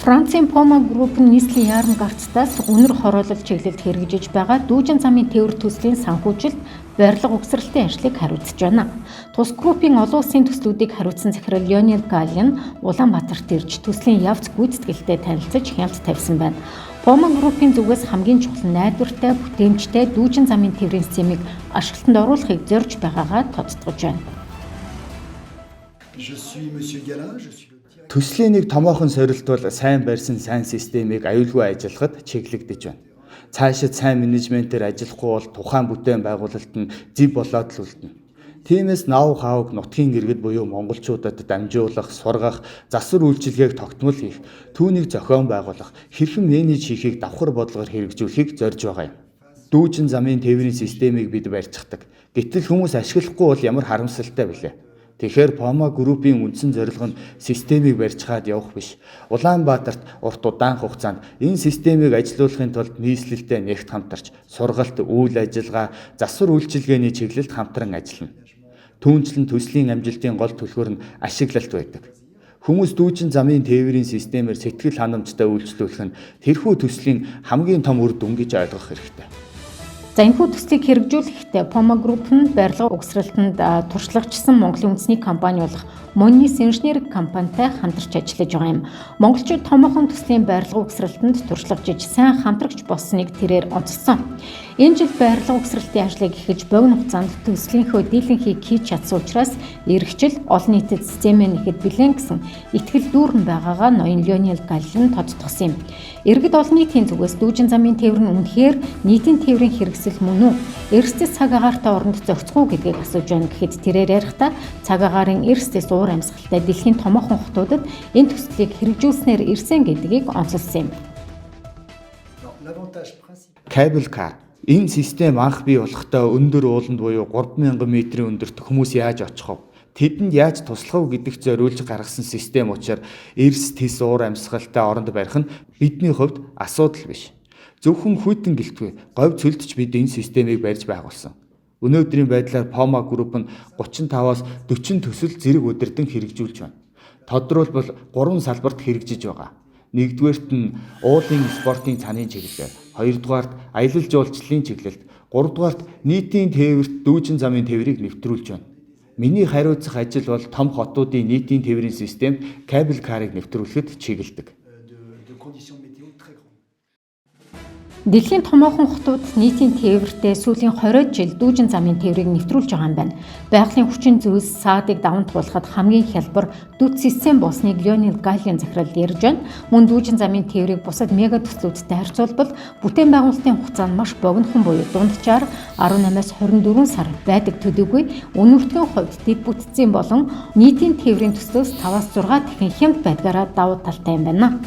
Францын Poma Group нь нийслэлийн яармгарцтаас үнэр хороолол чиглэлд хэрэгжиж байгаа дүүжин замын тээвэр төслийн санхүүжилт, барилга угсралтын ажлыг хариуцж байна. Тус группийн олон улсын төслүүдийг хариуцсан захирал Лионел Галлин Улаанбаатарт ирж төслийн явц гүйцэтгэлтэй танилцаж хяналт тавьсан байна. Poma Group-ийн зүгээс хамгийн чухал найдвартай, бүтээмжтэй дүүжин замын тээврийн системийг ашиглалтанд оруулахыг зорж байгаагаа тодтогч байна. Төслийн нэг томоохон сорилт бол сайн барьсан сайн системийг аюулгүй ажиллахад чиглэгдэж байна. Цаашид сайн менежментээр ажиллахгүй бол тухайн бүтээн байгуулалт нь зэв болоод л үлдэнэ. Тиймээс ноу хауг нутгийн иргэд буюу монголчуудад дамжуулах, сургах, засвар үйлчилгээг тогтмол хийх, түүнийг зохион байгуулах, хэрхэн менеж хийхийг давхар бодлогоор хэрэгжүүлэхийг зорж байгаа юм. Дүүжин замын тээврийн системийг бид барьцдаг. Гэтэл хүмүүс ашиглахгүй бол ямар харамсалтай билээ. Тэгэхээр Poma Group-ийн үндсэн зорилго нь системийг барьцгаад явах биш. Улаанбаатарт урт удаан хугацаанд энэ системийг ажилуулахын тулд нийслэлтэй нэгт хамтарч, сургалт, үйл ажиллагаа, засвар үйлчилгээний чиглэлд хамтран ажиллана. Түүнчлэн төслийн амжилтын гол түлхүүр нь ашиглалт байдаг. Хүмүүс дүүжин замын тээврийн системээр сэтгэл ханамжтай үйлчлүүлэх нь тэрхүү төслийн хамгийн том үр дүн гэж ойлгох хэрэгтэй. За энэхүү төслийг хэрэгжүүлэхдээ Poma Group нь барилга угсралтанд туршлагачсан Монголын үндэсний компани болох Monis инженерийн компанитай хамтарч ажиллаж байгаа юм. Монголчууд томоохон төслийн барилга угсралтанд туршлагажиж сайн хамтрагч болсныг тэрээр онцлсон. Энэ жил барилга угсралтын ажлыг эхэж богино хугацаанд төслийнхөө дийлэнхийг хийж чадсан учраас эрхчил олон нийтэд системээ нэхэд бэлэн гэсэн итгэл дүүрэн байгаагаа ноён Лионел Галлин тодтогсон юм. Иргэд олон нийтийн зүгээс дүүжин замын тээвэр нь үнэхээр нийтийн тээврийн хэрэгсэл мөн үү? Эрсдэс цаг агаартай оронд зохицох уу гэдгийг асууж байна гэхэд тэрээр ярихдаа цаг агаарын эрсдэс уур амьсгалтай дэлхийн томоохон хотуудад энэ төслийг хэрэгжүүлснээр ирсэн гэдгийг онцолсон юм. Cable car. Энэ систем анх бий болохдоо өндөр ууланд буюу 3000 м-ийн өндөрт хүмүүс яаж очих вэ? Тэдэнд яаж туслах вэ гэдэгт зориулж гаргасан систем учраас эрс тис уур амьсгалтай оронд барих нь бидний хувьд асуудал биш. Зөвхөн хүйтэн гэлтгүй говь цөлдч бид энэ системийг барьж байгуулсан. Өнөөдрийн байдлаар Poma Group нь 35-аас 40 төсөл зэрэг удирдан хэрэгжүүлж байна. Тодорхойлбол 3 салбарт хэрэгжиж байгаа. Нэгдүгээрт нь уулын спортын цанын чиглэлээр, хоёрдугаарт аялал жуулчлалын чиглэлд, гуравдугаарт нийтийн тээвэрт дүүжин замын тээврийг нэвтрүүлж байна. Миний хариуцах ажил бол том хотуудын нийтийн тээврийн систем Cable car-ыг нэвтрүүлэхэд чиглэдэг. Дэлхийн томоохон хотууд нийтийн тээвэртэй сүүлийн 20 жил дүүжин замын тээврийг нэвтрүүлж байгаа юм байна. Байгалийн хүчин зүйлс саадыг даван туулахад хамгийн хялбар дүт систем болсныг Лионел Галлин захирал ярьж байна. Мөн дүүжин замын тээврийг бусад мега төслүүдтэй харьцуулбал бүтээн байгуулалтын хугацаа нь маш богинохон буюу дунджаар 18-аас 24 сар байдаг төдийгүй үнэмшлийн хувьд дэд бүтцийн болон нийтийн тээврийн төслөөс 5-6 дахин хямд байдгаараа давуу талтай юм байна.